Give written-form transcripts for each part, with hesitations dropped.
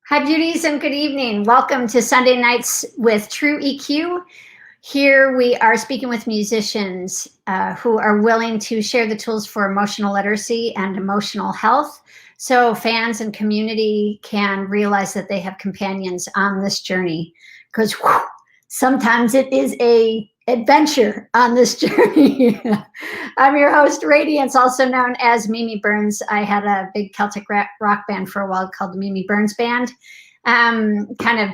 Hi, beauties, and good evening. Welcome to Sunday Nights with True EQ. Here we are speaking with musicians who are willing to share the tools for emotional literacy and emotional health, so fans and community can realize that they have companions on this journey. Because sometimes it is a adventure on this journey. I'm your host, Radiance, also known as Mimi Burns. I had a big Celtic rock band for a while called the Mimi Burns Band. Kind of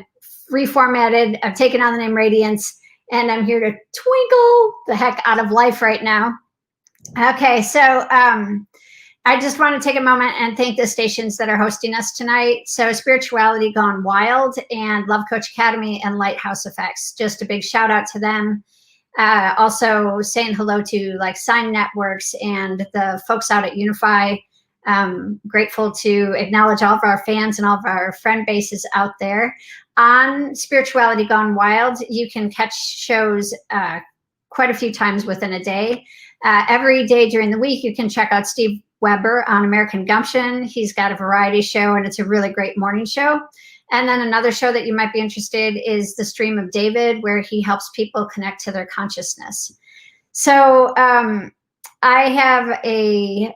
reformatted. I've taken on the name Radiance, and I'm here to twinkle the heck out of life right now. Okay, so I just want to take a moment and thank the stations that are hosting us tonight. So Spirituality Gone Wild and Love Coach Academy and Lighthouse Affects. Just a big shout out to them. Also saying hello to like SINE Networks and the folks out at Unify. Grateful to acknowledge all of our fans and all of our friend bases out there. On Spirituality Gone Wild, you can catch shows quite a few times within a day. Every day during the week, you can check out Steve Weber on American Gumption. He's got a variety show, and it's a really great morning show. And then another show that you might be interested in is The Stream of David, where he helps people connect to their consciousness. So I have a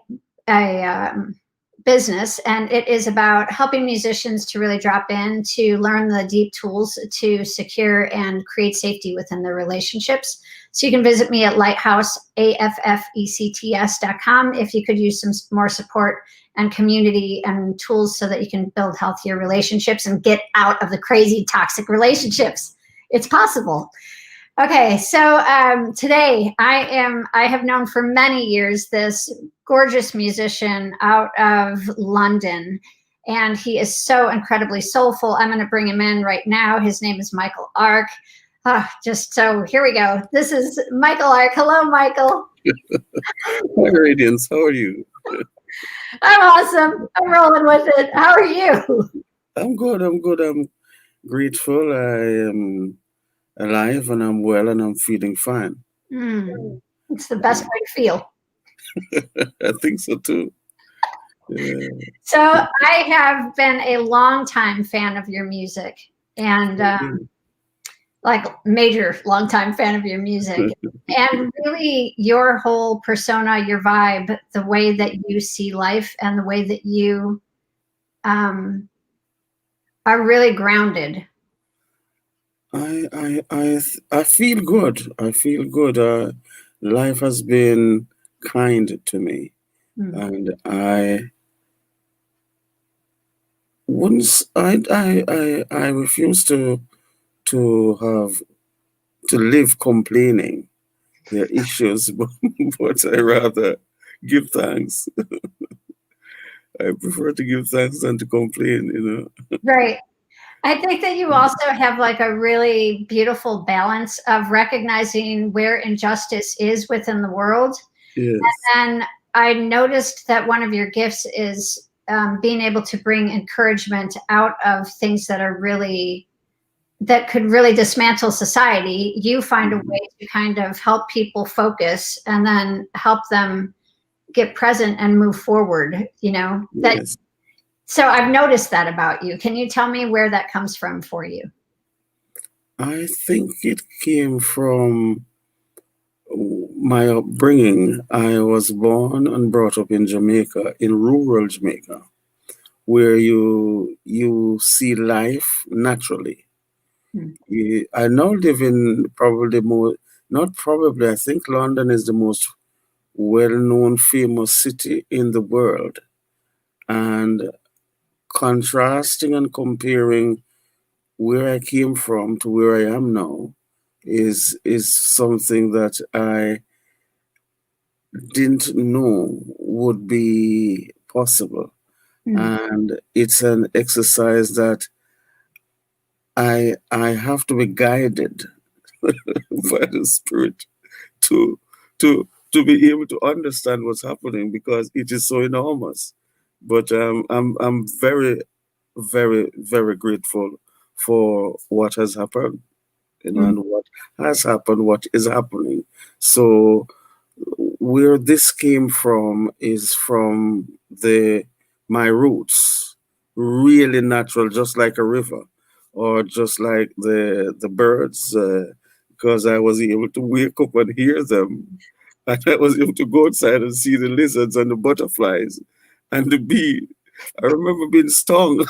business, and it is about helping musicians to really drop in, to learn the deep tools to secure and create safety within their relationships. So you can visit me at lighthouseaffects.com if you could use some more support and community and tools so that you can build healthier relationships and get out of the crazy toxic relationships. It's possible. Okay, so today I have known for many years this gorgeous musician out of London, and he is so incredibly soulful. I'm going to bring him in right now. His name is Michael Arkk. So here we go. This is Michael Arkk. Hello, Michael. Hi, Radiance. How are you? I'm awesome. I'm rolling with it. How are you? I'm good. I'm grateful. I am alive and I'm well and I'm feeling fine. It's the best way to feel. I think so too. Yeah. So I have been a longtime fan of your music, and like major longtime fan of your music, and really your whole persona, your vibe, the way that you see life, and the way that you are really grounded. I feel good. I feel good. Life has been kind to me, and I refuse to live complaining. There are issues, but I rather give thanks. I prefer to give thanks than to complain, Right. I think that you also have like a really beautiful balance of recognizing where injustice is within the world. Yes. And then I noticed that one of your gifts is being able to bring encouragement out of things that could really dismantle society. You find a way to kind of help people focus and then help them get present and move forward, Yes. So I've noticed that about you. Can you tell me where that comes from for you? I think it came from my upbringing. I was born and brought up in Jamaica, in rural Jamaica, where you see life naturally. I now live in I think London is the most well-known, famous city in the world. And contrasting and comparing where I came from to where I am now is something that I didn't know would be possible. And it's an exercise that I have to be guided by the Spirit to be able to understand what's happening, because it is so enormous. But I'm very, very, very grateful for what has happened, and what has happened, what is happening. So where this came from is from my roots, really natural, just like a river, or just like the birds, because I was able to wake up and hear them, and I was able to go outside and see the lizards and the butterflies and the bee. I remember being stung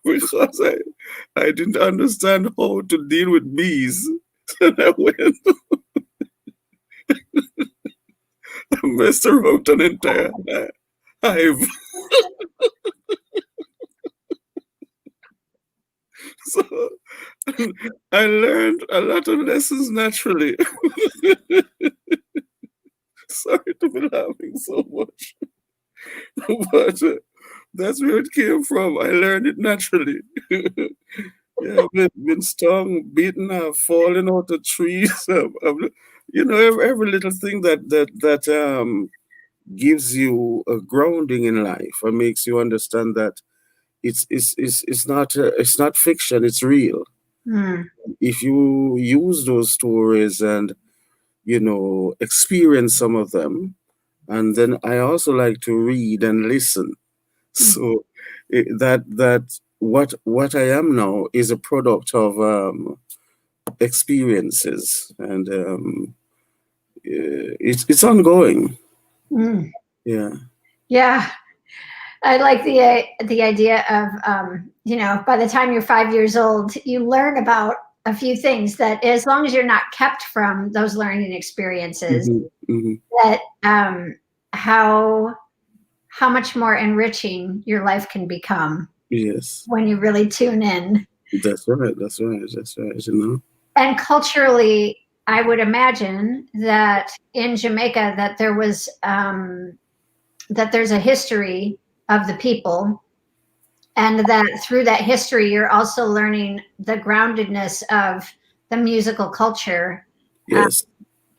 because I didn't understand how to deal with bees. And I went and messed around an entire hive. So I learned a lot of lessons naturally. Sorry to be laughing so much, but that's where it came from. I learned it naturally. Yeah, been stung, beaten, fallen out of trees. Every little thing that gives you a grounding in life and makes you understand that it's not fiction, it's real. Mm. If you use those stories and experience some of them, and then I also like to read and listen. So that what I am now is a product of experiences, and it's ongoing. Mm. Yeah. Yeah. I like the idea of, by the time you're 5 years old, you learn about a few things that, as long as you're not kept from those learning experiences, that how much more enriching your life can become. Yes. When you really tune in. That's right. That's right. That's right. And culturally, I would imagine that in Jamaica that there was that there's a history of the people, and that through that history you're also learning the groundedness of the musical culture. Yes.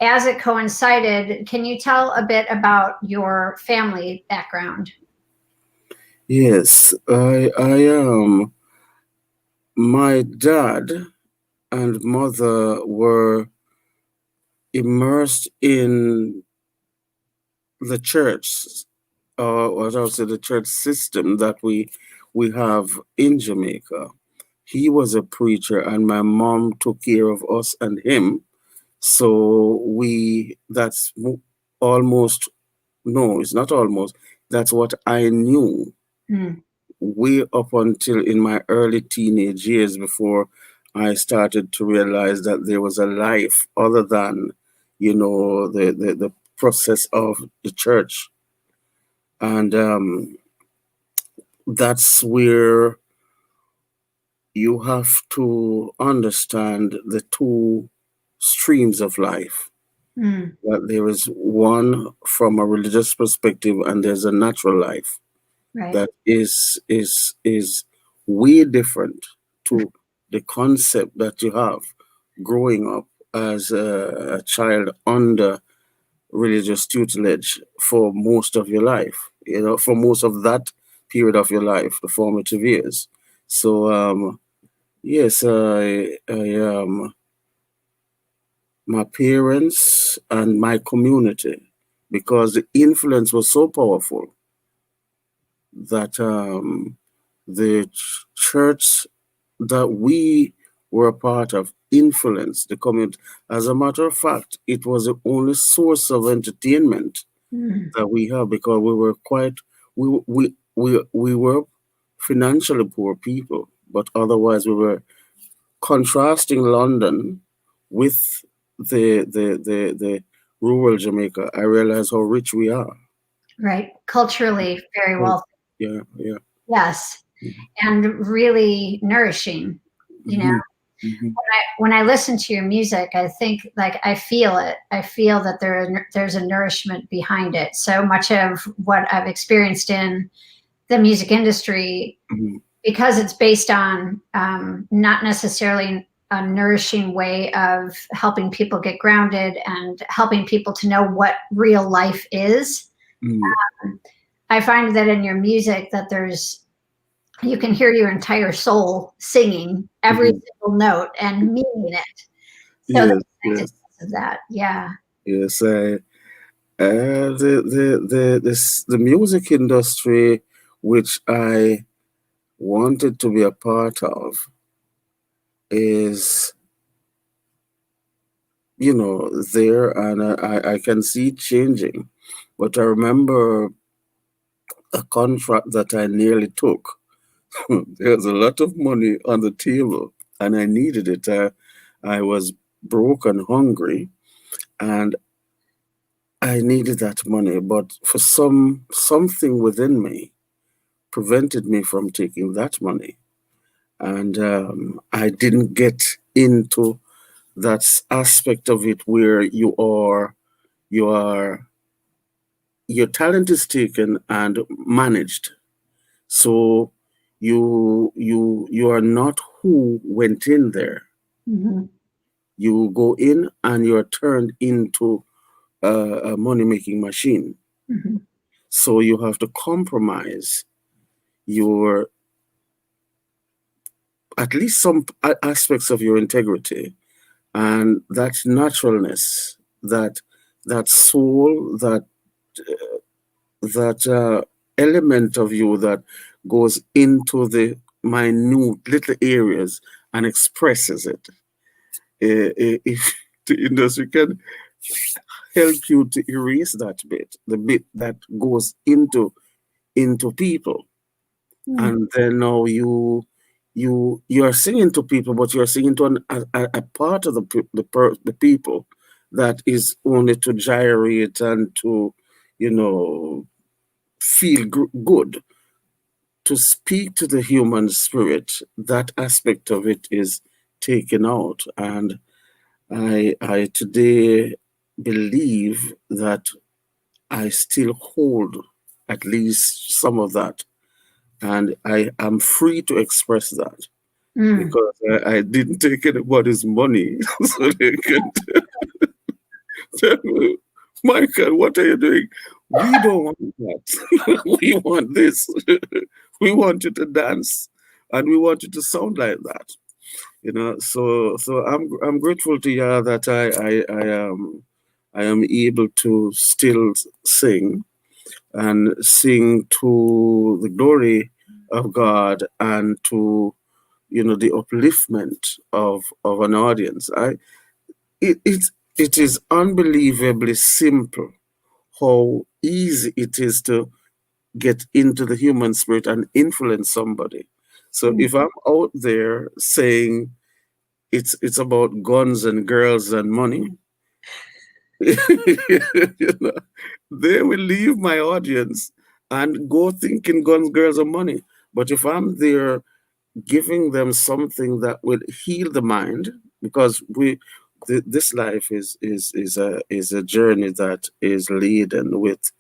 As it coincided, can you tell a bit about your family background? Yes, I my dad and mother were immersed in the church, or what I would say the church system that we have in Jamaica. He was a preacher, and my mom took care of us and him. So that's almost, no, it's not almost. That's what I knew way up until in my early teenage years, before I started to realize that there was a life other than, the process of the church. And that's where you have to understand the two streams of life. That there is one from a religious perspective, and there's a natural life. Right. That is way different to the concept that you have growing up as a child under religious tutelage for most of your life, for most of that period of your life, the formative years. So yes, I my parents and my community, because the influence was so powerful that the church that we were a part of influenced the community. As a matter of fact, it was the only source of entertainment that we had, because we were we were financially poor people, but otherwise we were contrasting London with the rural Jamaica. I realize how rich we are. Right. Culturally, very well. Yeah. Yes. And really nourishing, When I listen to your music, I think, like, I feel it. I feel that there's a nourishment behind it. So much of what I've experienced in the music industry, because it's based on not necessarily a nourishing way of helping people get grounded and helping people to know what real life is. I find that in your music that you can hear your entire soul singing every single note and meaning it. So Yes. of that, yeah. Yes, The music industry, which I wanted to be a part of, is, there, and I can see it changing. But I remember a contract that I nearly took. There's a lot of money on the table, and I needed it. I was broke and hungry, and I needed that money. But for something within me prevented me from taking that money, and I didn't get into that aspect of it where you are your talent is taken and managed. So you are not who went in there. Mhm. You go in and you're turned into a money making machine. Mhm. So you have to compromise your at least some aspects of your integrity and that naturalness, that soul, that element of you that goes into the minute little areas and expresses it. If the industry can help you to erase that bit, the bit that goes into people, Mm. and then now you are singing to people, but you're singing to a part of the people that is only to gyrate and to you know feel good. To speak to the human spirit, that aspect of it is taken out. And I today believe that I still hold at least some of that. And I am free to express that Mm. because I didn't take anybody's money so they can tell me, Michael, what are you doing? We don't want that. We want this. We want you to dance and we want you to sound like that. So I'm grateful to Yah that I am able to still sing and sing to the glory of God and to the upliftment of an audience. It it, it is unbelievably simple how easy it is to get into the human spirit and influence somebody. So Mm. if I'm out there saying it's about guns and girls and money, you know, they will leave my audience and go thinking guns, girls, and money. But if I'm there giving them something that will heal the mind, because this life is a journey that is laden with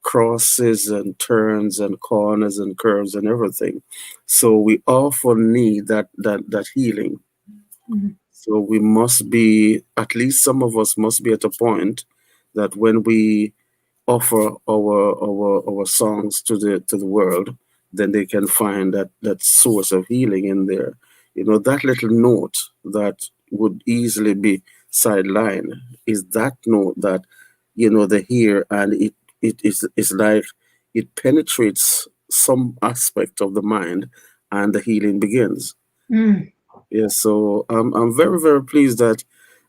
crosses and turns and corners and curves and everything. So we often need that healing. Mhm. So we must be, at least some of us must be at a point that when we offer our songs to the world, then they can find that source of healing in there. That little note that would easily be sidelined is that note that they hear, and it is like it penetrates some aspect of the mind, and the healing begins. Mm. Yeah, so I'm very, very pleased that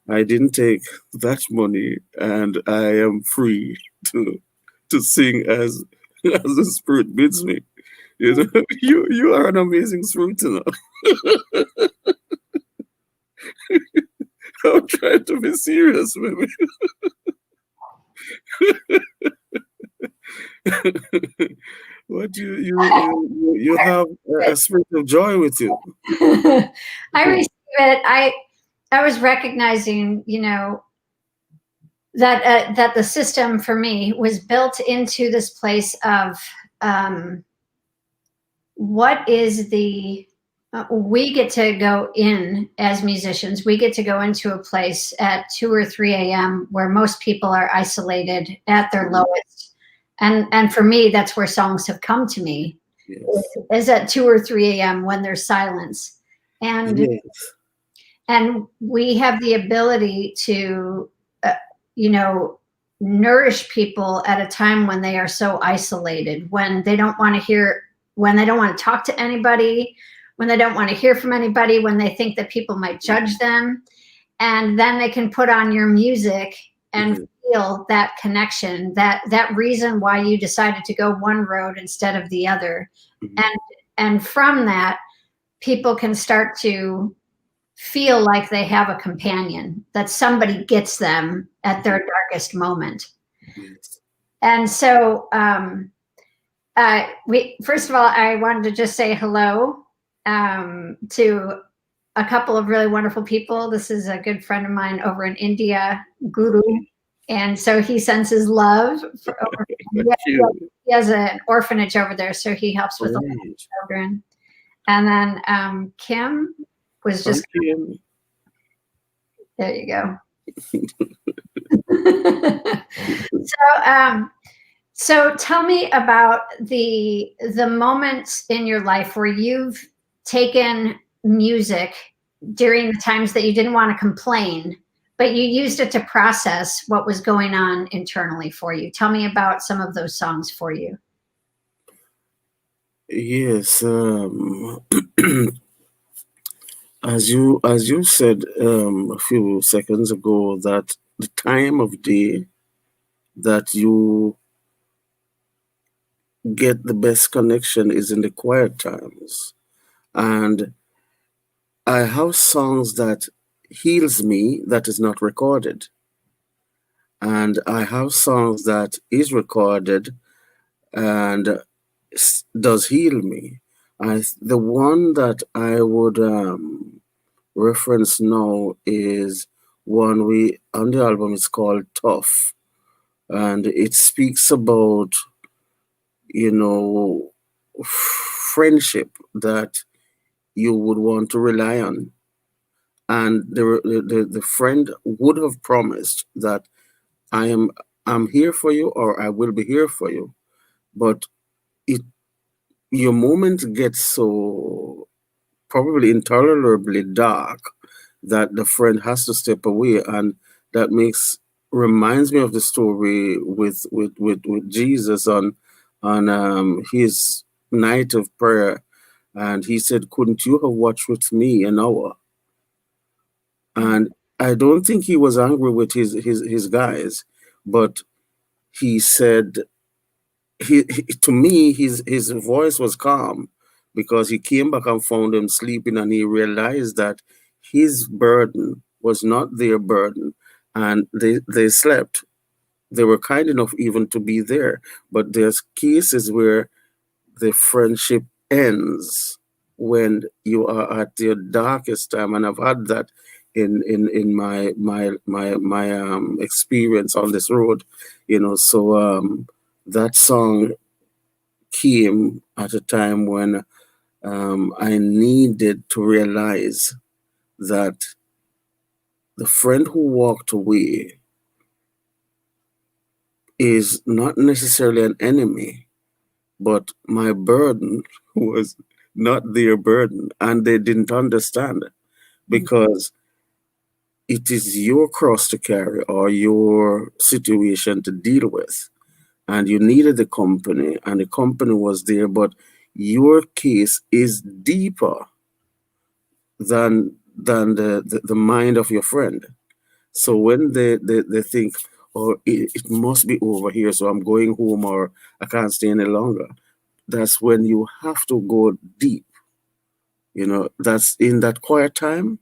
I didn't take that money, and I am free to sing as the spirit bids me. You are an amazing spirit, I'm trying to be serious, baby. What you have a spirit of joy with you. I receive it. I was recognizing, that the system for me was built into this place of um, what is the we get to go in as musicians. We get to go into a place at 2 or 3 a.m. where most people are isolated at their lowest, and for me, that's where songs have come to me. Yes. Is at 2 or 3 a.m. when there's silence, and Yes. and we have the ability to, uh, you know, nourish people at a time when they are so isolated, when they don't want to hear, when they don't want to talk to anybody, when they don't want to hear from anybody, when they think that people might judge them. And then they can put on your music and feel that connection, that reason why you decided to go one road instead of the other. And from that, people can start to feel like they have a companion, that somebody gets them at their darkest moment. And so first of all, I wanted to just say hello to a couple of really wonderful people. This is a good friend of mine over in India, Guru. And so he sends his love for over he has an orphanage over there, so he helps with a lot of children. And then Kim was just there you go. So tell me about the moments in your life where you've taken music during the times that you didn't want to complain, but you used it to process what was going on internally for you. Tell me about some of those songs for you. Yes. As you said a few seconds ago, that the time of day that you get the best connection is in the quiet times. And I have songs that heals me that is not recorded. And I have songs that is recorded and does heal me. The one that I would reference now is one on the album is called Tough. And it speaks about, friendship that you would want to rely on. And the friend would have promised that I'm here for you, or I will be here for you. But your moment gets so probably intolerably dark that the friend has to step away, and that reminds me of the story with Jesus on his night of prayer, and he said, "Couldn't you have watched with me an hour?" And I don't think he was angry with his guys, but he said, to me, his voice was calm, because he came back and found them sleeping, and he realized that his burden was not their burden, and they slept. They were kind enough even to be there, but there's cases where the friendship ends when you are at your darkest time, and I've had that in my experience on this road, so that song came at a time when I needed to realize that the friend who walked away is not necessarily an enemy, but my burden was not their burden, and they didn't understand, because it is your cross to carry, or your situation to deal with, and you needed the company, and the company was there, but your case is deeper than the mind of your friend. So when they think, oh, it must be over here, so I'm going home, or I can't stay any longer, that's when you have to go deep. That's in that quiet time,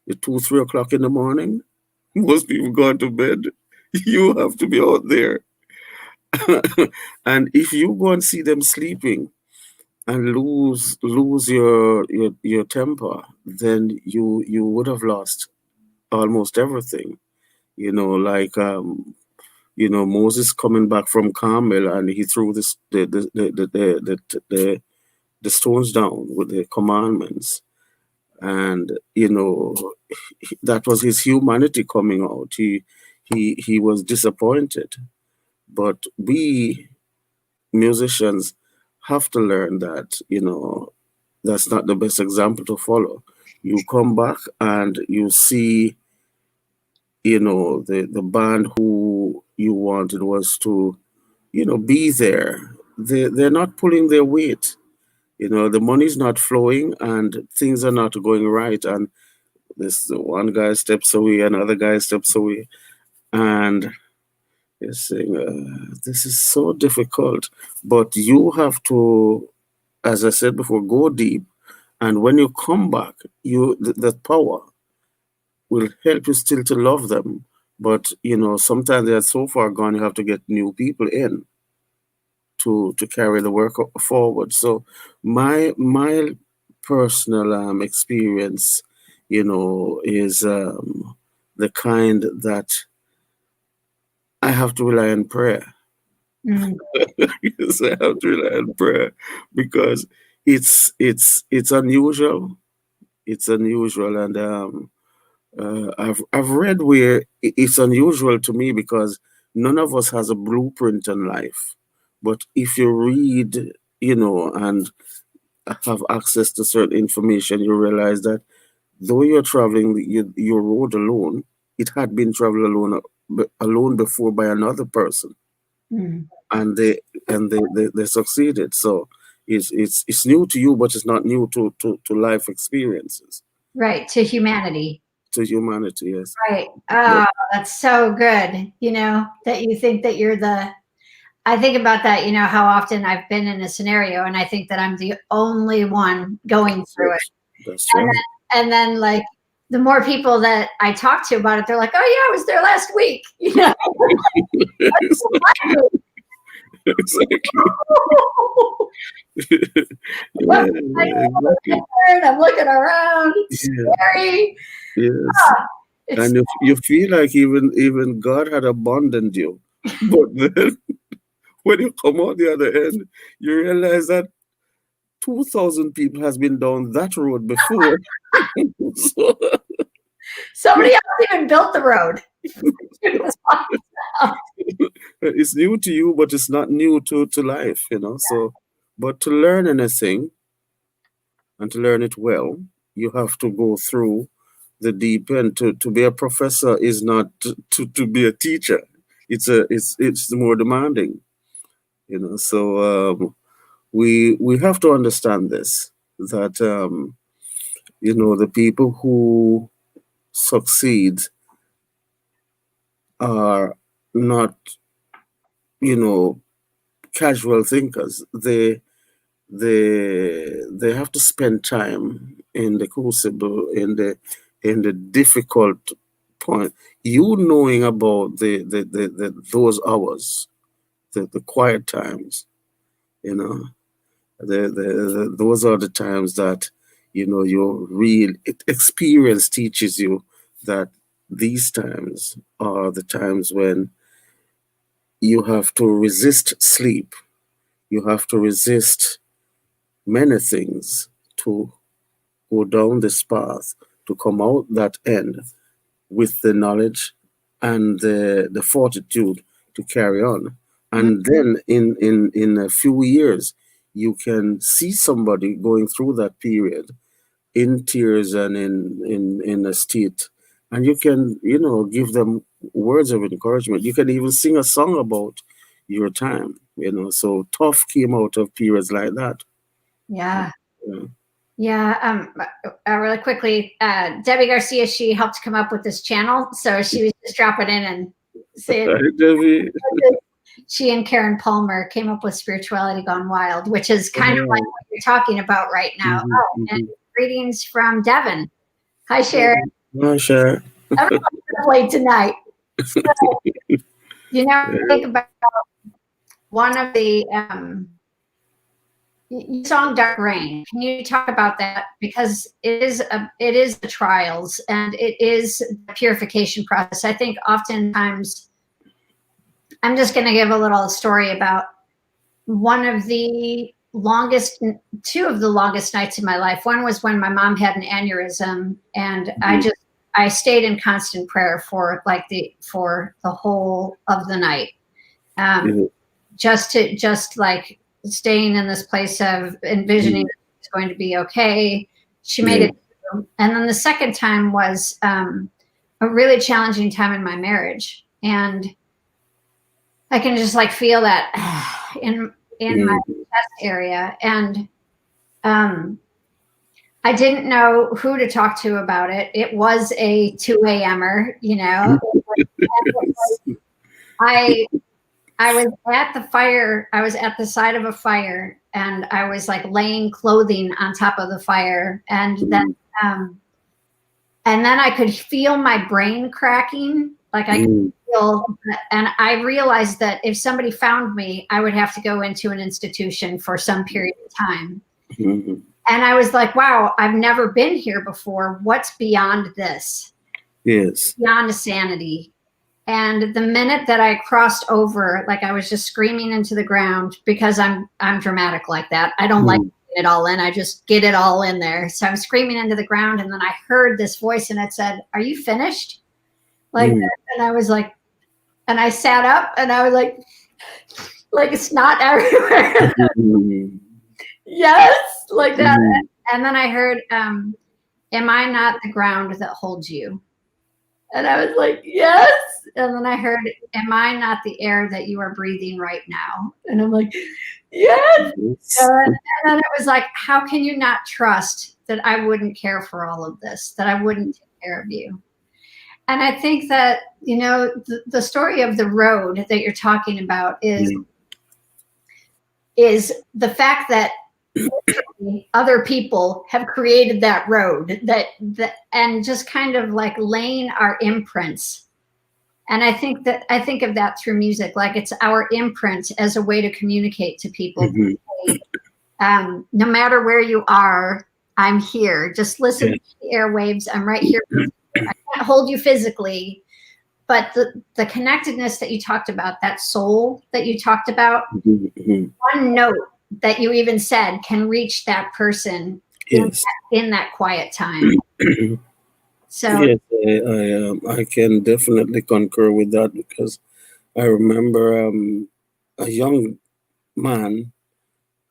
the 2-3 o'clock in the morning, most people gone to bed. You have to be out there. And if you go and see them sleeping and lose your temper, then you would have lost almost everything. Like Moses coming back from Carmel, and he threw the stones down with the commandments, and that was his humanity coming out. He was disappointed, but we musicians have to learn that that's not the best example to follow. You come back and you see the band who you wanted was to, be there. They're not pulling their weight. The money's not flowing and things are not going right. And this one guy steps away, another guy steps away, and you're saying, this is so difficult. But you have to, as I said before, go deep. And when you come back, that power will help you still to love them. But sometimes they are so far gone, you have to get new people in to carry the work forward. So my personal experience, is the kind that I have to rely on prayer. Mm. Yes, I have to rely on prayer because it's unusual. It's unusual, and I've read where it's unusual to me because none of us has a blueprint in life. But if you read, and have access to certain information, you realize that though you're traveling your road alone, it had been traveled alone before by another person, Mm. and they succeeded. So it's new to you, but it's not new to life experiences, Right, to humanity. to humanity. Yes. Right. But Oh, that's so good. That you think that you're I think about that, how often I've been in a scenario and I think that I'm the only one going that's through it. it. That's And right. then like the more people that I talk to about it, they're like, oh yeah, I was there last week. Exactly. Yeah, exactly. I'm looking around. It's Yeah, scary. yes. It's And if you feel like even God had abandoned you, but then when you come out the other end, you realize that 2,000 people has been down that road before. So somebody else even built the road. it's new to you, but it's not new to life. So, but to learn anything and to learn it well, you have to go through the deep end. To be a professor is not to be a teacher. It's more demanding. So we have to understand this, that the people who succeed are not you know casual thinkers. They have to spend time in the crucible, in the difficult point. You knowing about those hours, the quiet times, you know those are the times that your real experience teaches you that these times are the times when you have to resist sleep. You have to resist many things to go down this path, to come out that end with the knowledge and the fortitude to carry on. And then in a few years, you can see somebody going through that period in tears and in a state, and you can give them words of encouragement. You can even sing a song about your time. So tough came out of periods like that. Yeah. Yeah. Yeah. Really quickly, Debbie Garcia, she helped come up with this channel. So she was just dropping in and saying Debbie. she and Karen Palmer came up with Spirituality Gone Wild, which is kind of like what you're talking about right now. Mhm, Oh, and mhm. greetings from Devon. Hi, Sharon. Oh, sure. Everyone's late tonight. So, think about one of the song Dark Rain. Can you talk about that? Because it is the trials and it is the purification process. I think oftentimes, I'm just going to give a little story about two of the longest nights of my life. One was when my mom had an aneurysm, and I stayed in constant prayer for the whole of the night. Mhm. Just like staying in this place of envisioning it's going to be okay. She made Yeah. it through. And then the second time was a really challenging time in my marriage. And I can just like feel that in my chest area. And I didn't know who to talk to about it. It was a 2 a.m.er, you know. I was at the fire. I was at the side of a fire, and I was like laying clothing on top of the fire, and then I could feel my brain cracking. Like I could feel, and I realized that if somebody found me, I would have to go into an institution for some period of time. And I was like, wow, I've never been here before. What's beyond this? Yes. Beyond sanity. And the minute that I crossed over, like I was just screaming into the ground, because I'm dramatic like that. I don't like to get it all in. I just get it all in there. So I'm screaming into the ground, and then I heard this voice, and it said, "Are you finished?" Like that. And I was like, and I sat up, and I was like it's not everywhere. Yes, like that. And then I heard, "Am I not the ground that holds you?" And I was like, yes. And then I heard, "Am I not the air that you are breathing right now?" And I'm like, yes. And then it was like, how can you not trust that I wouldn't care for all of this, that I wouldn't take care of you? And I think that, you know, the story of the road that you're talking about is the fact that other people have created that road that and just kind of like laying our imprints. And I think of that through music, like it's our imprint as a way to communicate to people. No matter where you are, I'm here. Just listen to the airwaves. I'm right here. I can't hold you physically, but the connectedness that you talked about, that soul that you talked about, one note that you even said can reach that person in that quiet time. So yes, I can definitely concur with that, because I remember a young man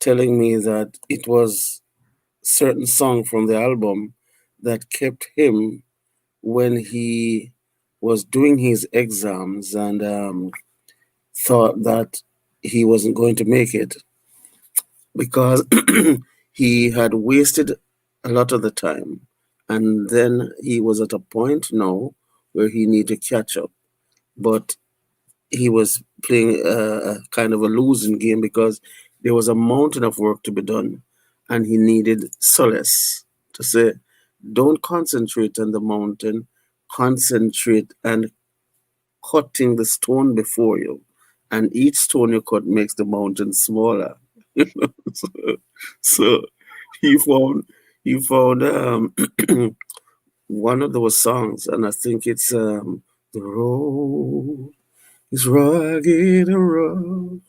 telling me that it was certain song from the album that kept him when he was doing his exams and thought that he wasn't going to make it, because he had wasted a lot of the time, and then he was at a point now where he needed to catch up, but he was playing a kind of a losing game, because there was a mountain of work to be done, and he needed solace to say, don't concentrate on the mountain, concentrate and cutting the stone before you, and each stone you cut makes the mountain smaller. so, so he found one of those songs, and I think it's the road is rugged and rough.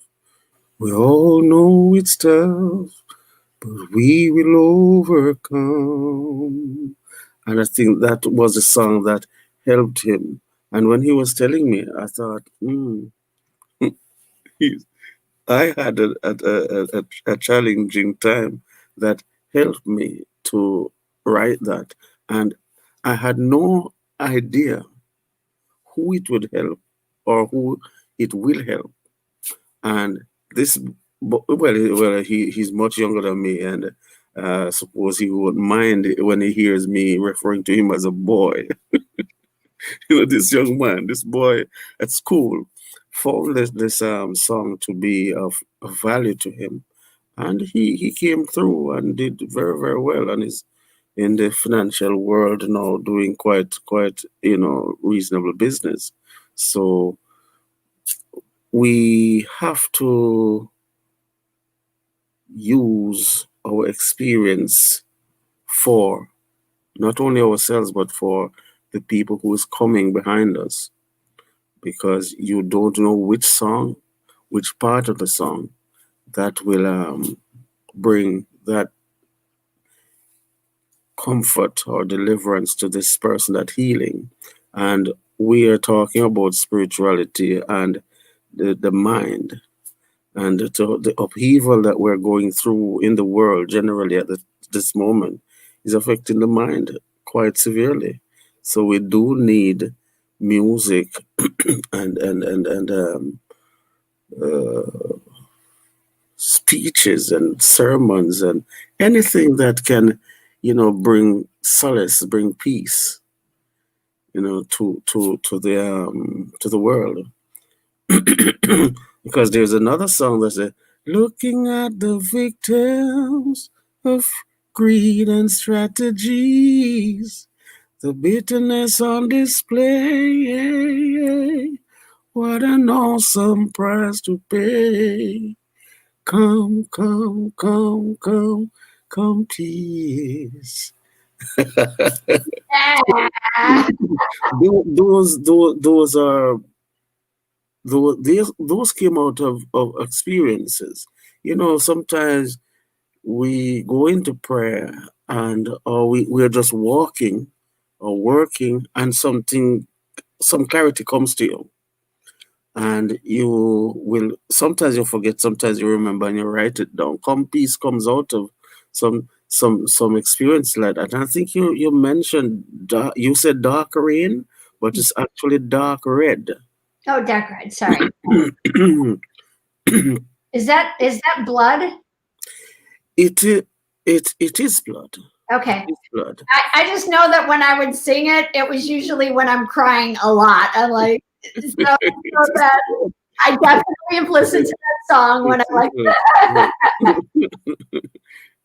We all know it's tough, but we will overcome. And I think that was a song that helped him. And when he was telling me, I thought, I had a challenging time that helped me to write that. And I had no idea who it would help or who it will help. And this, he's much younger than me, and suppose he won't mind when he hears me referring to him as a boy. This young man, this boy at school, found this song to be of value to him, and he came through and did very, very well, and is in the financial world now, doing quite reasonable business. So we have to use our experience for not only ourselves but for the people who is coming behind us, because you don't know which part of the song that will bring that comfort or deliverance to this person, that healing. And we are talking about spirituality and the mind, and the upheaval that we're going through in the world generally at this moment is affecting the mind quite severely. So we do need music and uh, speeches and sermons and anything that can, bring solace, bring peace, to the world. Because there's another song that says, "Looking at the victims of greed and strategies, the bitterness on display. What an awesome price to pay. Come, come, come, come, come, peace." Those are those came out of experiences. Sometimes we go into prayer and or we're just walking or working and some clarity comes to you. And you will sometimes you forget, sometimes you remember and you write it down. Come peace comes out of some experience like that. And I think you mentioned you said dark rain, but it's actually dark red. Oh, dark red. Sorry. Is that blood? It is blood. Okay. It is blood. I just know that when I would sing it, it was usually when I'm crying a lot. I'm like, so that I definitely have listened to that song when I'm like,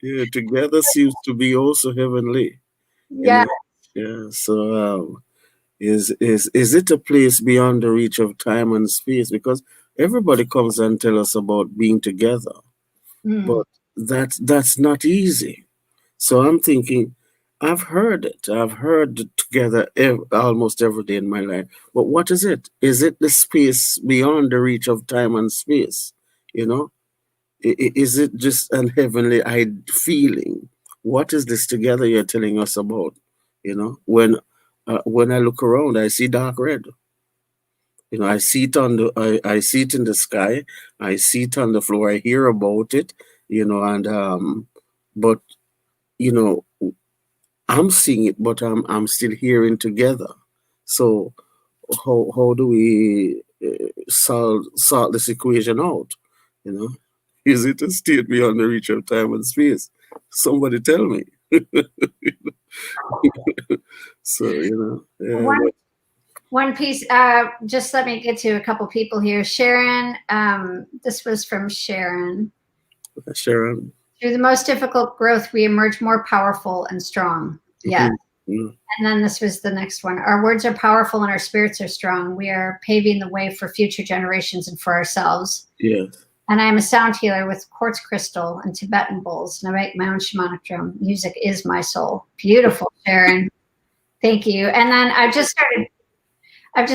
yeah, together seems to be also heavenly. yeah. Yeah. So is it a place beyond the reach of time and space? Because everybody comes and tell us about being together, but that's not easy. So I'm thinking, I've heard it. I've heard together almost every day in my life. But what is it? Is it the space beyond the reach of time and space? Is it just an heavenly feeling? What is this together you're telling us about? When I look around, I see dark red. I see it I see it in the sky. I see it on the floor. I hear about it. And but I'm seeing it, but I'm still hearing together. So how do we sort this equation out? Is it a state beyond the reach of time and space? Somebody tell me. So One piece. Just let me get to a couple people here. Sharon. This was from Sharon. Sharon. Through the most difficult growth, we emerge more powerful and strong. Yeah. Mm-hmm. And then this was the next one. Our words are powerful and our spirits are strong. We are paving the way for future generations and for ourselves. Yes. And I am a sound healer with quartz crystal and Tibetan bowls. And I make my own shamanic drum. Music is my soul. Beautiful, Sharon. Thank you. And then I've just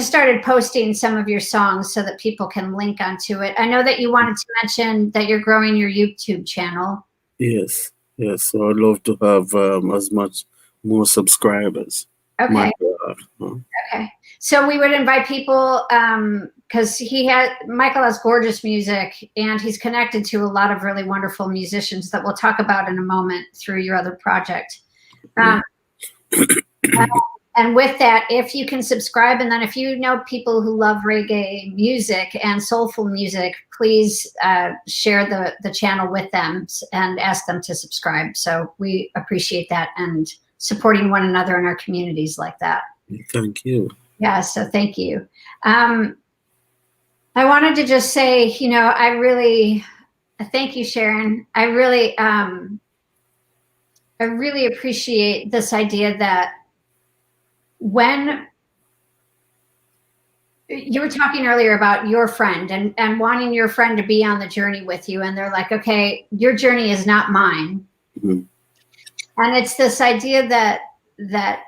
started posting some of your songs so that people can link onto it. I know that you wanted to mention that you're growing your YouTube channel. Yes. So I'd love to have as much more subscribers. Okay. Okay. So we would invite people because Michael has gorgeous music and he's connected to a lot of really wonderful musicians that we'll talk about in a moment through your other project. And with that, if you can subscribe, and then if you know people who love reggae music and soulful music, please share the channel with them and ask them to subscribe. So we appreciate that and supporting one another in our communities like that. Thank you. Yeah, so thank you. I wanted to just say, I thank you, Sharon. I really appreciate this idea that when you were talking earlier about your friend and wanting your friend to be on the journey with you, and they're like, okay, your journey is not mine. Mm-hmm. And it's this idea that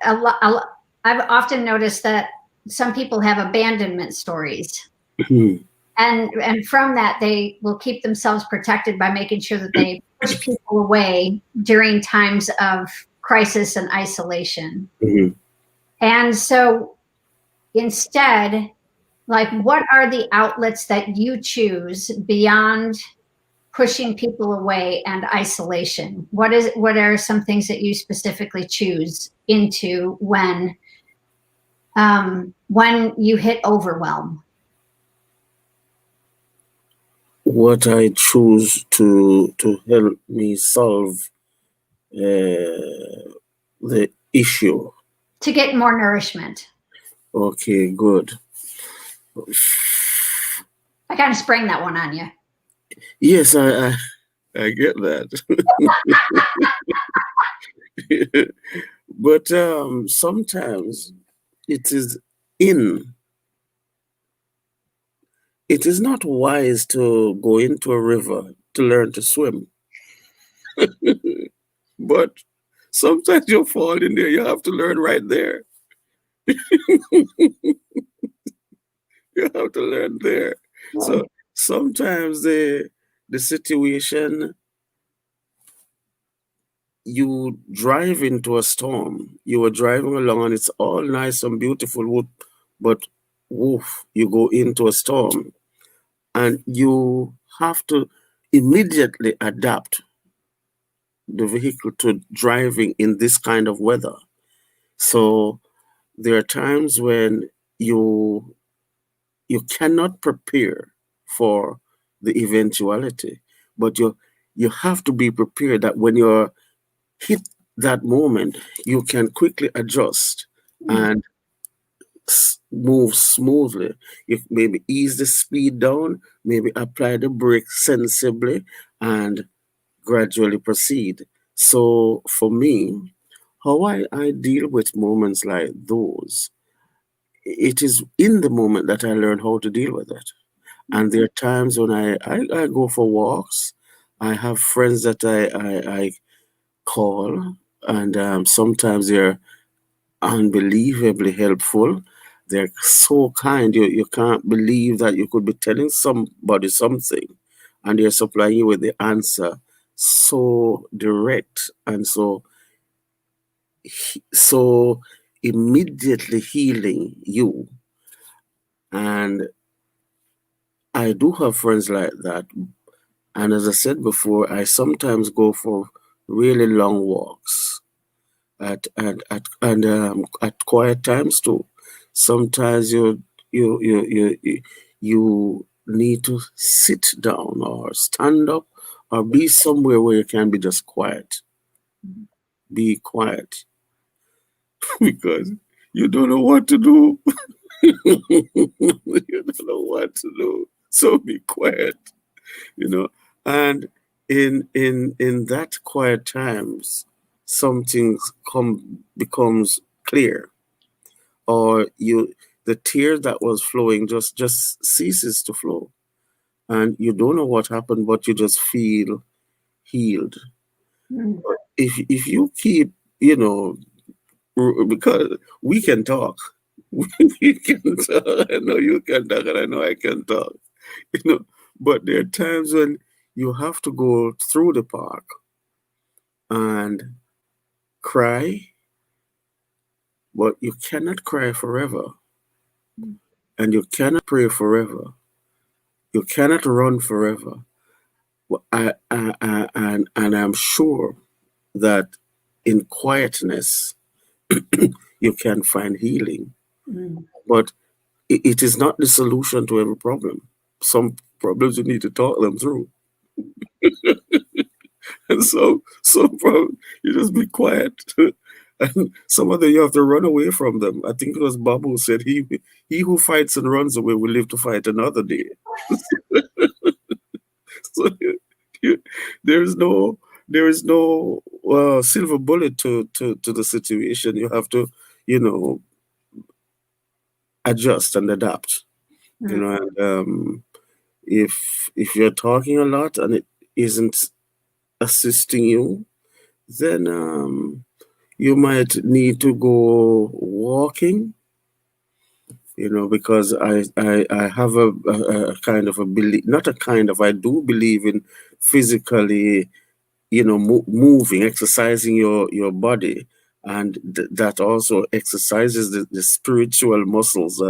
I've often noticed that some people have abandonment stories. Mm-hmm. And from that, they will keep themselves protected by making sure that they push people away during times of crisis and isolation. Mm-hmm. And so instead, like, what are the outlets that you choose beyond pushing people away and isolation? What are some things that you specifically choose into when you hit overwhelm? what I choose to help me solve the issue. To get more nourishment. Okay, good. I kind of sprang that one on you. Yes, I get that. But sometimes it is in. It is not wise to go into a river to learn to swim. But sometimes you fall in there. You have to learn right there. You have to learn there. So sometimes the situation, you drive into a storm. You are driving along and it's all nice and beautiful, but woof, you go into a storm and you have to immediately adapt the vehicle to driving in this kind of weather. So there are times when you cannot prepare for the eventuality, but you have to be prepared that when you're hit that moment, you can quickly adjust and move smoothly. You maybe ease the speed down, maybe apply the brake sensibly, and gradually proceed. So for me, how I deal with moments like those, it is in the moment that I learn how to deal with it. And there are times when I go for walks. I have friends that I call, and sometimes they're unbelievably helpful. They're so kind. You can't believe that you could be telling somebody something and they're supplying you with the answer so direct and so immediately healing you. And I do have friends like that. And as I said before, I sometimes go for really long walks at quiet times too. Sometimes you need to sit down or stand up or be somewhere where you can be just quiet. Be quiet because you don't know what to do. You don't know what to do. So be quiet, you know. And in that quiet times, something becomes clear, or the tear that was flowing just ceases to flow, and you don't know what happened, but you just feel healed. If you keep, because we can talk. We can talk. I know you can talk, and I know I can talk. You know, but there are times when you have to go through the park and cry, but you cannot cry forever, and you cannot pray forever. You cannot run forever. And I'm sure that in quietness you can find healing. But it is not the solution to every problem. Some problems you need to talk them through. And some problems you just be quiet. And some of them you have to run away from them. I think it was Bob who said he who fights and runs away will live to fight another day. So you, there is no silver bullet to the situation. You have to, you know, adjust and adapt. You know, and if you're talking a lot and it isn't assisting you, then you might need to go walking. You know, because I have a kind of a belief, not a kind of, I do believe in physically, moving, exercising your body, and that also exercises the spiritual muscles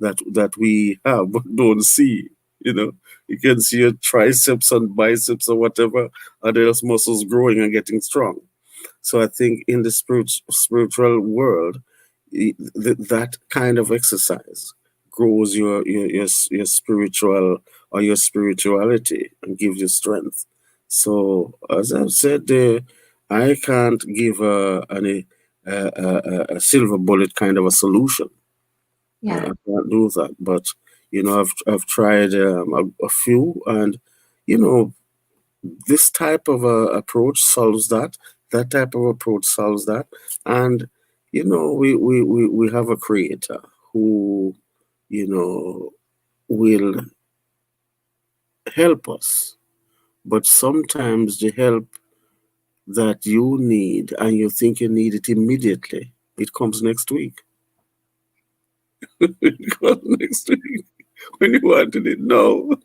that we have but don't see. You can see your triceps and biceps or whatever other else muscles growing and getting strong. So I think in the spiritual world, that kind of exercise grows your spiritual or your spirituality and gives you strength. So, as I've said, I can't give a silver bullet kind of a solution. Yeah. I can't do that. But I've tried a few, and you know, this type of approach solves that. That type of approach solves that, and we have a creator who you know will help us. But sometimes the help that you need and you think you need it immediately, it comes next week. It comes next week when you wanted it. No.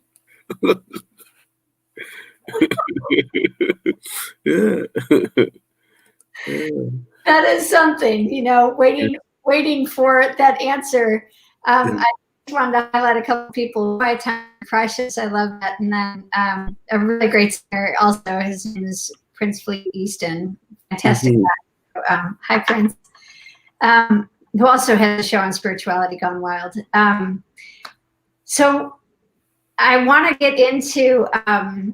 Yeah. Yeah. That is something, waiting for that answer. Yeah. I just wanted to highlight a couple of people. My Time Precious, I love that. And then a really great singer also, his name is Prince Fleet Easton. Fantastic Mhm. guy. Hi, Prince. Who also has a show on spirituality gone wild. So I want to get into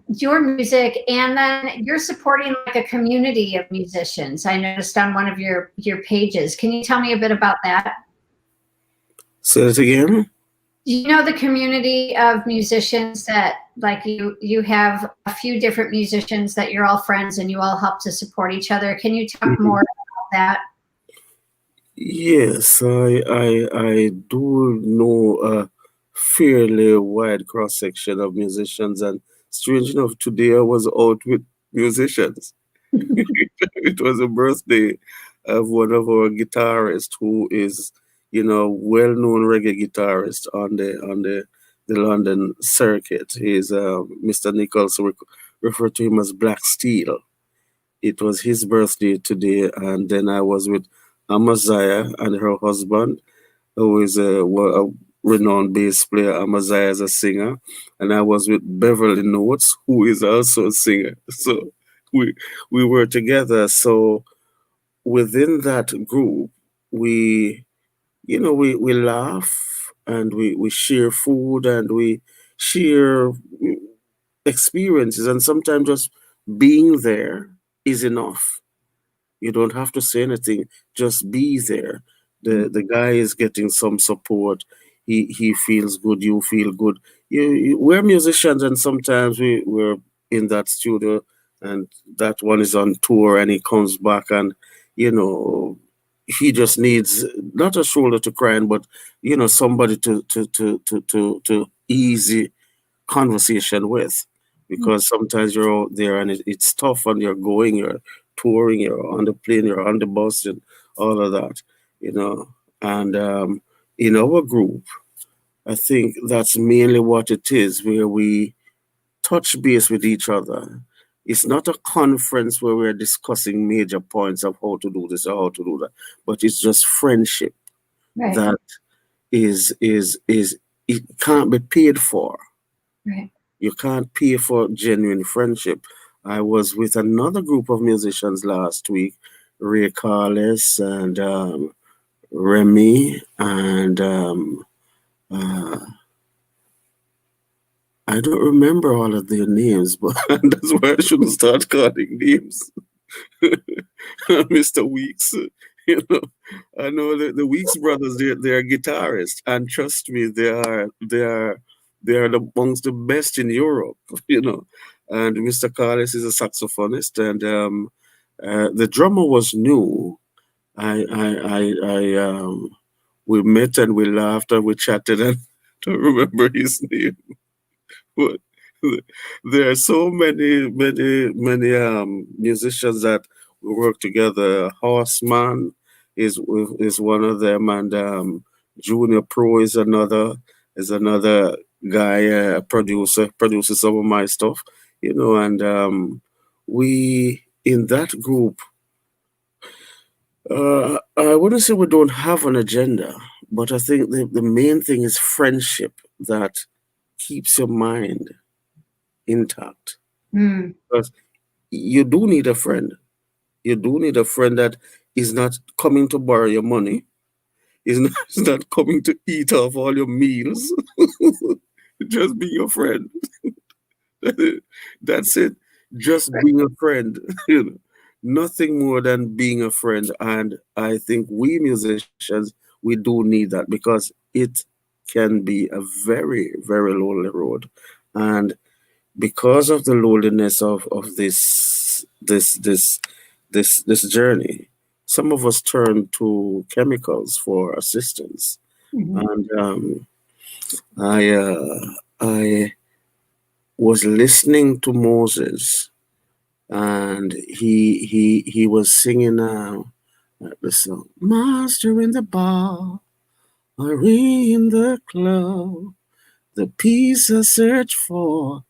your music, and then you're supporting like a community of musicians. I noticed on one of your pages. Can you tell me a bit about that? Say it again. Do you know the community of musicians that like you have a few different musicians that you're all friends and you all help to support each other? Can you talk Mhm. more about that? Yes, I do know a fairly wide cross section of musicians, and strange enough, today I was out with musicians. It was a birthday of one of our guitarists who is, well-known reggae guitarist on the London circuit. He's Mr. Nichols. We refer to him as Black Steel. It was his birthday today, and then I was with Amaziah and her husband, who is a renowned bass player. Amaziah is a singer, and I was with Beverly Notes, who is also a singer. So we we were together. So within that group, we laugh and we share food and we share experiences, and sometimes just being there is enough. You don't have to say anything. Just be there. The guy is getting some support. He feels good. You feel good. We're musicians, and sometimes we're in that studio, and that one is on tour, and he comes back, and you know he just needs not a shoulder to cry on, but somebody to ease conversation with, because sometimes you're out there and it's tough and you're touring, you're on the plane, you're on the bus, and all of that, you know. And in our group, I think that's mainly what it is, where we touch base with each other. It's not a conference where we're discussing major points of how to do this or how to do that, but it's just friendship Right. that is it can't be paid for. Right. You can't pay for genuine friendship. I was with another group of musicians last week, Ray Carles and Remy, and uh, I don't remember all of their names, but that's why I shouldn't start calling names. Mr. Weeks, you know, I know the Weeks brothers. They're guitarists, and trust me, they are amongst the best in Europe. You know, and Mr. Carlos is a saxophonist, and the drummer was new. I we met and we laughed and we chatted, and I don't remember his name. But there are so many musicians that we work together. Horseman is one of them, and Junior Pro is another guy, produces some of my stuff, and we in that group. I wouldn't say we don't have an agenda, but I think the main thing is friendship that keeps your mind intact. Mm. Because you do need a friend. You do need a friend that is not coming to borrow your money, is not, is not coming to eat off all your meals. Just be your friend. That's it. Just being a friend. You know, nothing more than being a friend. And I think we musicians, we do need that because it can be a very, very lonely road. And because of the loneliness of this journey, some of us turn to chemicals for assistance. Mhm. And I was listening to Moses, and he was singing the song, "Master in the bar, or in the club, the peace I search for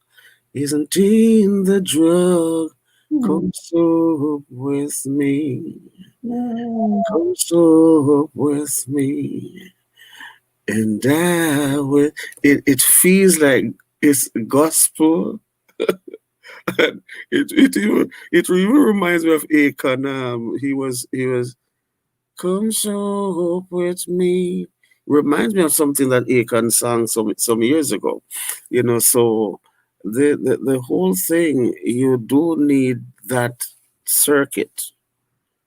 isn't in the drug. Mhm. Come sup with me, Mm. come sup with me, and I will." It feels like it's gospel. It even reminds me of Akon. He was come sup with me. Reminds me of something that Akon sang some years ago. So the whole thing, you do need that circuit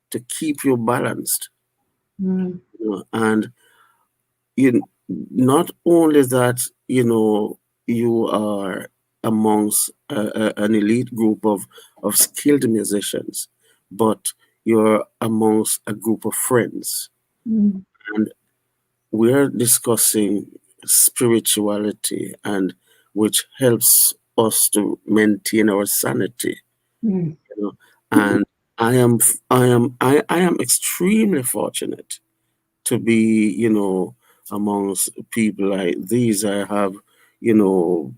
to keep you balanced. Mm. And you not only that, you are amongst an elite group of skilled musicians, but you're amongst a group of friends. Mm. And we're discussing spirituality, and which helps us to maintain our sanity. Mm. you know and I am extremely fortunate to be, amongst people like these. I have, you know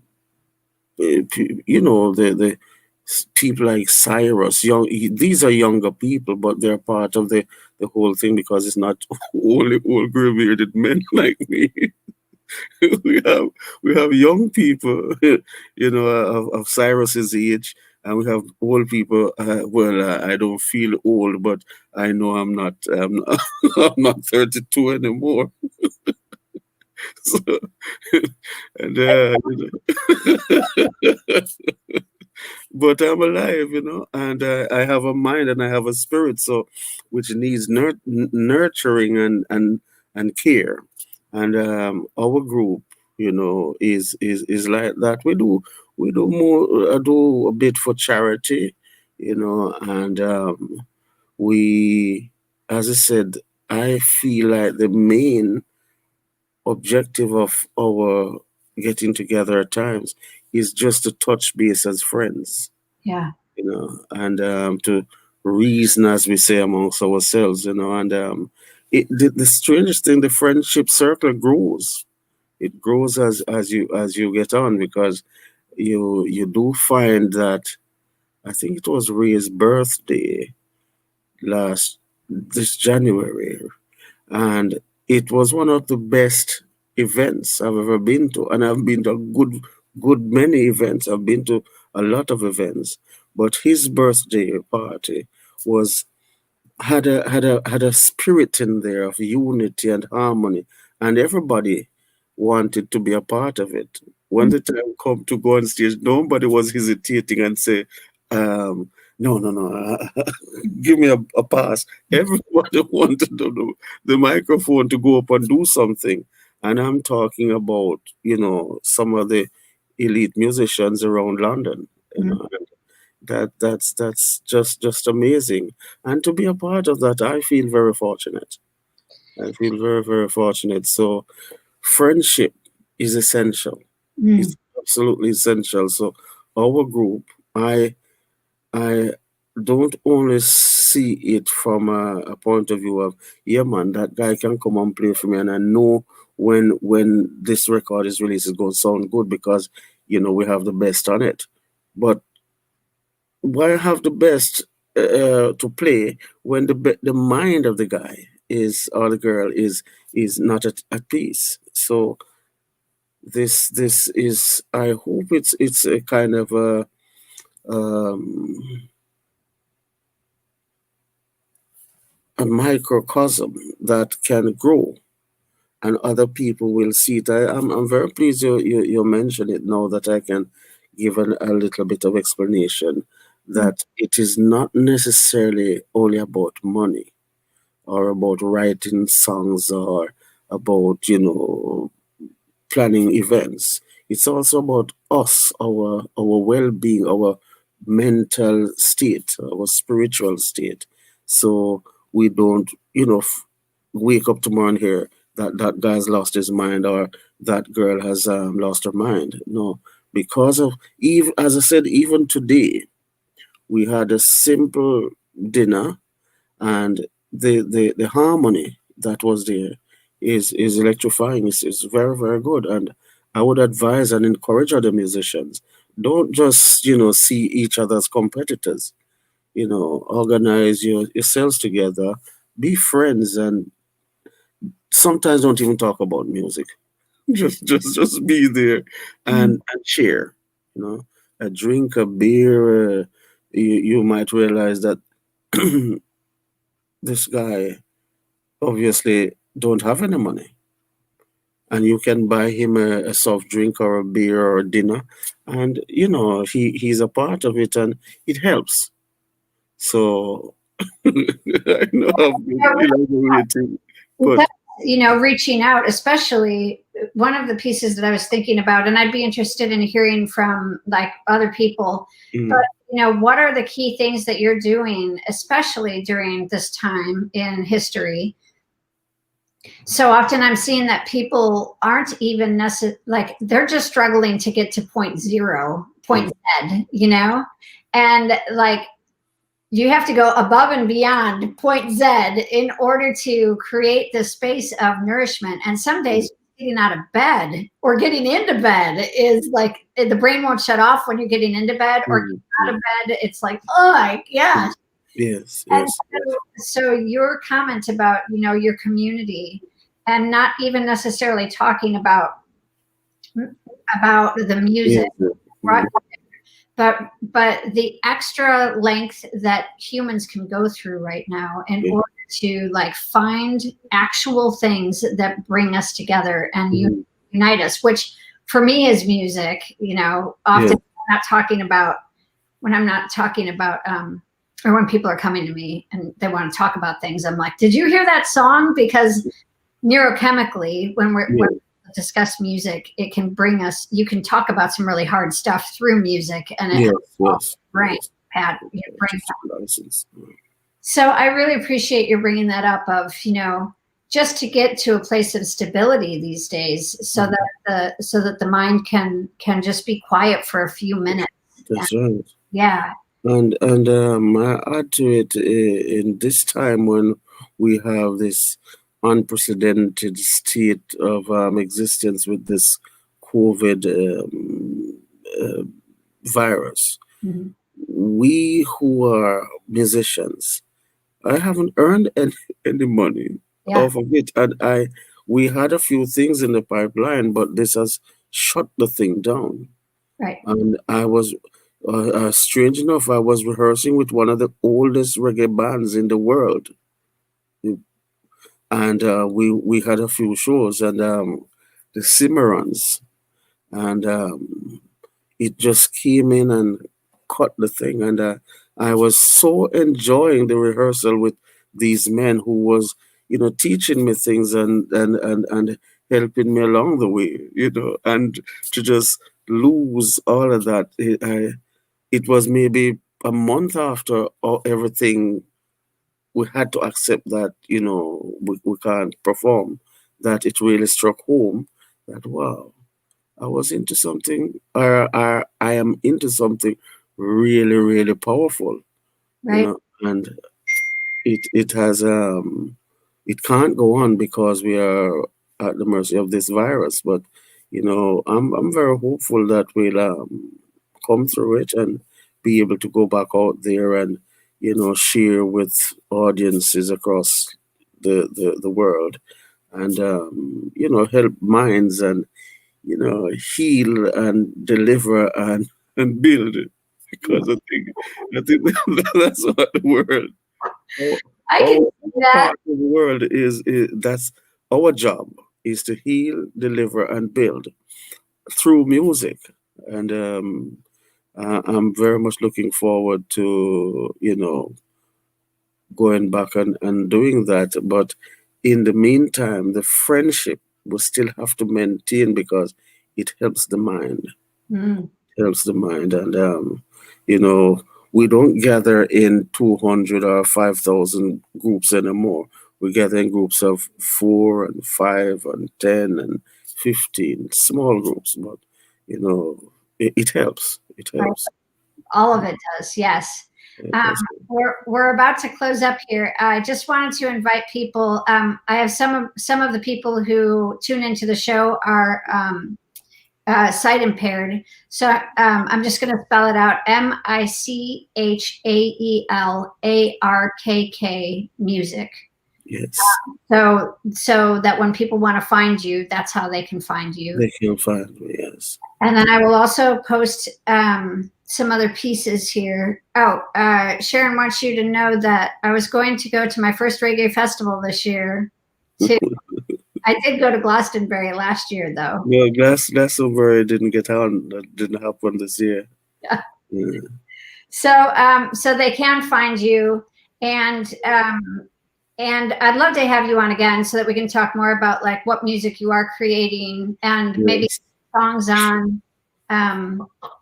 people like Cyrus. These are younger people, but they're part of the whole thing, because it's not only old gray-bearded men like me. We have young people, of Cyrus's age, and we have old people. I don't feel old, but I know I'm not. I'm not 32 anymore. So, and but I'm alive, and I have a mind and I have a spirit, so which needs nurturing and care. And our group, is like that. We do more. Do a bit for charity, and we, as I said, I feel like the main objective of our getting together at times is just to touch base as friends, Yeah. and to reason, as we say, amongst ourselves, and the strangest thing, the friendship circle grows. It grows as you get on, because you do find that, I think it was Ray's birthday last this January, and it was one of the best events I've ever been to. And I've been to a good many events. I've been to a lot of events, but his birthday party was had a spirit in there of unity and harmony, and everybody wanted to be a part of it. When Mm. the time come to go on stage, nobody was hesitating and say, no, no, no, give me a pass. Everybody wanted the microphone to go up and do something. And I'm talking about, some of the elite musicians around London, Mm. and that's just amazing. And to be a part of that, I feel very fortunate. I feel very, very fortunate. So friendship is essential. Mm. It's absolutely essential. So our group, I don't only see it from a point of view of, yeah, man, that guy can come and play for me, and I know when this record is released, it's going to sound good, because we have the best on it. But why have the best to play when the mind of the guy is, or the girl is not at peace? So this is, I hope it's a kind of um, a microcosm that can grow, and other people will see it. I'm very pleased you mentioned it now that I can give a little bit of explanation Mm, that it is not necessarily only about money or about writing songs or about, planning events. It's also about us, our well-being, our mental state, our spiritual state. So we don't, wake up tomorrow and hear that that guy's lost his mind or that girl has lost her mind. No, because of, even as I said, even today we had a simple dinner, and the harmony that was there is electrifying. It's very, very good, and I would advise and encourage other musicians, don't just see each other as competitors. Organize yourselves together, be friends, and sometimes don't even talk about music. Just be there mm. and share. A drink, a beer, you might realize that this guy obviously don't have any money, and you can buy him a soft drink or a beer or a dinner, and he's a part of it, and it helps. So I know I've been elaborating, It but does, reaching out, especially one of the pieces that I was thinking about, and I'd be interested in hearing from like other people, but mm, what are the key things that you're doing, especially during this time in history? So often I'm seeing that people aren't even like they're just struggling to get to point zero, point mm, Z, and like you have to go above and beyond point Z in order to create this space of nourishment. And some mm, days getting out of bed or getting into bed is like the brain won't shut off when you're getting into bed or mm, getting out of mm, bed. It's like, oh my gosh. mm. Yes, And yes, yes. so your comment about, your community and not even necessarily talking about the music, Yes, yes. right? Mm, But the extra length that humans can go through right now in yeah, order to like find actual things that bring us together and mm, unite us, which for me is music. yeah, Often when I'm not talking about or when people are coming to me and they want to talk about things, I'm like, did you hear that song? Because neurochemically, when yeah, we discuss music, it can bring us, you can talk about some really hard stuff through music and it yes, helps yes, brain yes. pad brain. Just license. So I really appreciate your bringing that up of, just to get to a place of stability these days so Mm, that the mind can just be quiet for a few minutes. And that's right. yeah. And I add to it, in this time when we have this unprecedented state of existence with this COVID uh, virus, Mhm. we who are musicians, I haven't earned any money Yeah. off of it, and we had a few things in the pipeline, but this has shut the thing down. Right. And I was, strange enough, I was rehearsing with one of the oldest reggae bands in the world, and we had a few shows, and the Cimarrons, and it just came in and cut the thing, and I was so enjoying the rehearsal with these men who was, teaching me things and helping me along the way, and to just lose all of that. It was maybe a month after all, everything, we had to accept that, we can't perform, that it really struck home that, wow, I was into something, or I am into something really, really powerful, Right. and it has, it can't go on because we are at the mercy of this virus. But I'm very hopeful that we'll come through it and be able to go back out there and share with audiences across the world, and help minds, and heal and deliver and build, because I think that's what the world, our, I can our see that. part of the world is that's our job, is to heal, deliver, and build through music. And I'm very much looking forward to, going back and doing that. But in the meantime, the friendship will still have to maintain because it helps the mind. Mm. Helps the mind. And, we don't gather in 200 or 5,000 groups anymore. We gather in groups of 4 and 5 and 10 and 15, small groups. But, it helps. It helps. All of it does, yes. We're about to close up here. I just wanted to invite people. I have some of the people who tune into the show are sight impaired, so I'm just going to spell it out: MICHAELARKK music. Yes. So that when people want to find you, that's how they can find you. They can find me, yes. And then I will also post some other pieces here. Oh, Sharon wants you to know that I was going to go to my first reggae festival this year, too. I did go to Glastonbury last year, though. No, Glastonbury didn't get on. That didn't happen this year. Yeah. Yeah. So they can find you, and I'd love to have you on again so that we can talk more about like what music you are creating and maybe songs on.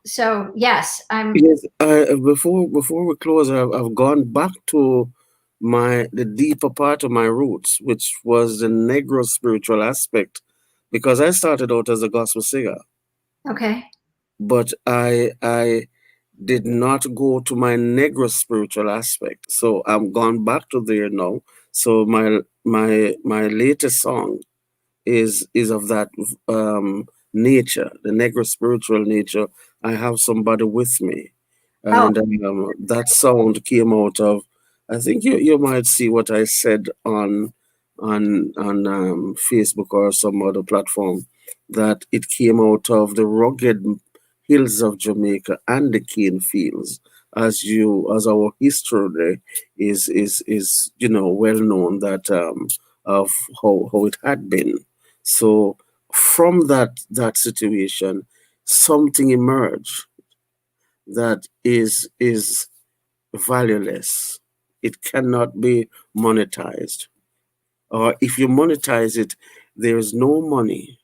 So yes, Yes. Before we close, I've gone back to the deeper part of my roots, which was the Negro spiritual aspect, because I started out as a gospel singer. Okay. But I did not go to my Negro spiritual aspect, so I'm gone back to there now. So my latest song is of that nature, the Negro spiritual nature. I have somebody with me, and that sound came out of. I think you might see what I said on Facebook or some other platform, that it came out of the rugged hills of Jamaica and the cane fields, as our history is well known, that of how it had been. So from that situation, something emerged that is valueless. It cannot be monetized. Or if you monetize it, there is no money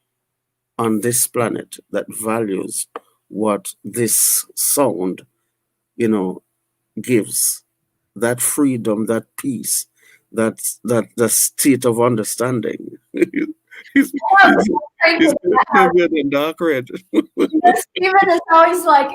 on this planet that values what this sound, gives. That freedom, that peace, that state of understanding. He's heavier than dark red. Stephen is always like,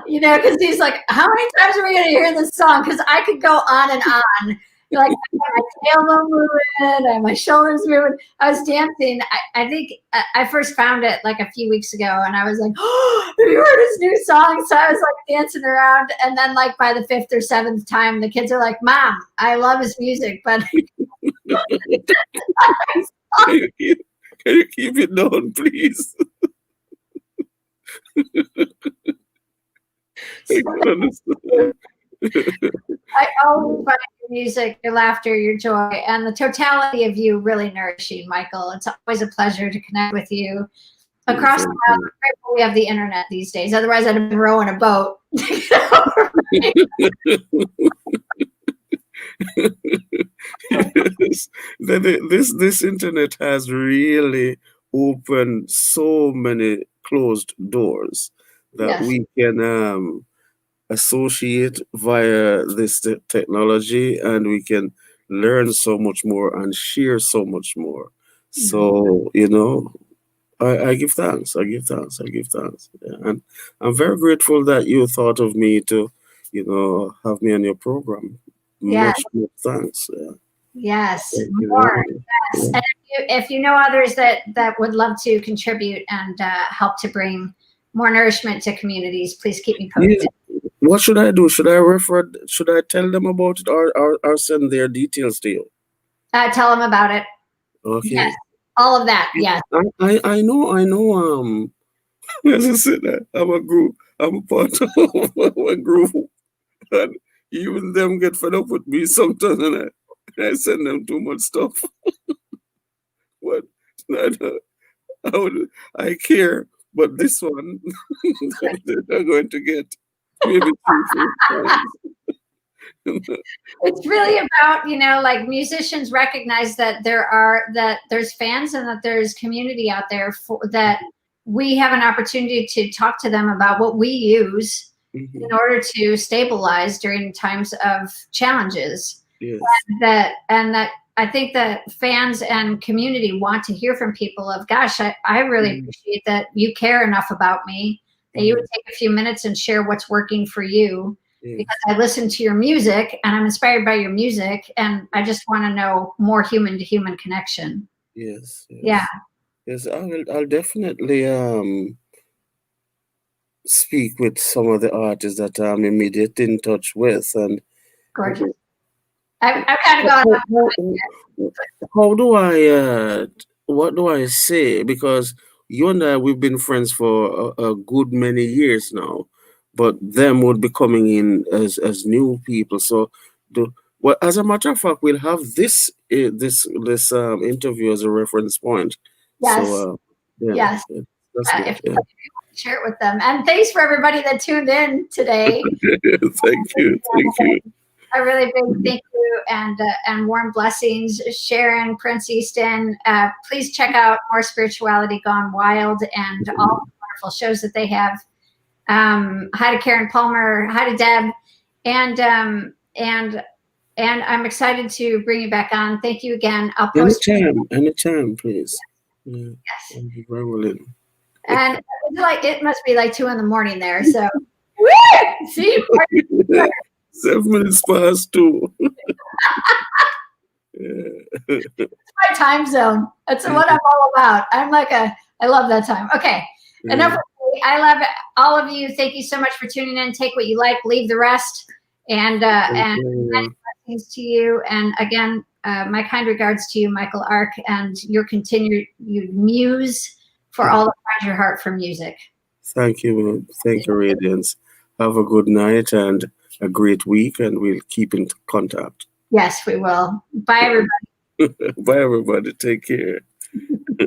because he's like, how many times are we going to hear this song? Because I could go on and on. Like, my tailbone moving, my shoulders moving. I was dancing. I think I first found it like a few weeks ago, and I was like, oh, have you heard his new song? So I was like dancing around, and then like by the 5th or 7th time, the kids are like, Mom, I love his music, but Can you keep it down, please? I can understand. I always find your music, your laughter, your joy, and the totality of you really nourishing, Michael. It's always a pleasure to connect with you across the world. We have the internet these days. Otherwise, I'd have been rowing a boat. Yes. This internet has really opened so many closed doors that we can associate via this technology, and we can learn so much more and share so much more. So, I give thanks. I give thanks. Yeah. And I'm very grateful that you thought of me to, have me on your program. Much thanks. Yeah. Yes, more. Yes. And if you know others that would love to contribute and help to bring more nourishment to communities, please keep me posted. Yeah. What should I do? Should I tell them about it, or send their details to you? Tell them about it. Okay. Yes. All of that. Yes. I know. As I said, I'm a part of a group, and even them get fed up with me sometimes, and I send them too much stuff. But I care, but this one, they're going to get maybe 3 4 times. It's really about, like musicians recognize that there's fans and that there's community out there that we have an opportunity to talk to them about what we use in order to stabilize during times of challenges. Yes. And that I think that fans and community want to hear from people of, gosh, I really appreciate that you care enough about me, that you would take a few minutes and share what's working for you. Yes. Because I listen to your music and I'm inspired by your music, and I just want to know more human to human connection. Yes. Yeah. Yes, I'll definitely speak with some of the artists that I'm immediately in touch with, and Gorgeous. I've kind of gone. How do I what do I say? Because you and I, we've been friends for a good many years now, but them would be coming in as new people. So, well, as a matter of fact, we'll have this interview as a reference point. Yes. So, yeah, Yes. that's good. If you want to share it with them. And thanks for everybody that tuned in today. Thank you. A really big thank you and warm blessings, Sharon, Prince Easton. Please check out More Spirituality Gone Wild and all the wonderful shows that they have. Hi to Karen Palmer. Hi to Deb, and I'm excited to bring you back on. Thank you again. I'll post Anytime, please. Yeah, yes. I'll be very willing. And it must be like 2 a.m. there. So see. 7 minutes past 2. It's my time zone. That's what I'm all about. I love that time. Okay. Enough of me. I love all of you. Thank you so much for tuning in. Take what you like, leave the rest. And many blessings to you. And again, my kind regards to you, Michael Arkk, and your continued muse for all that finds your heart for music. Thank you. Thank you, Radiance. Have a good night and a great week, and we'll keep in contact. Yes, we will. Bye, everybody. Bye, everybody. Take care.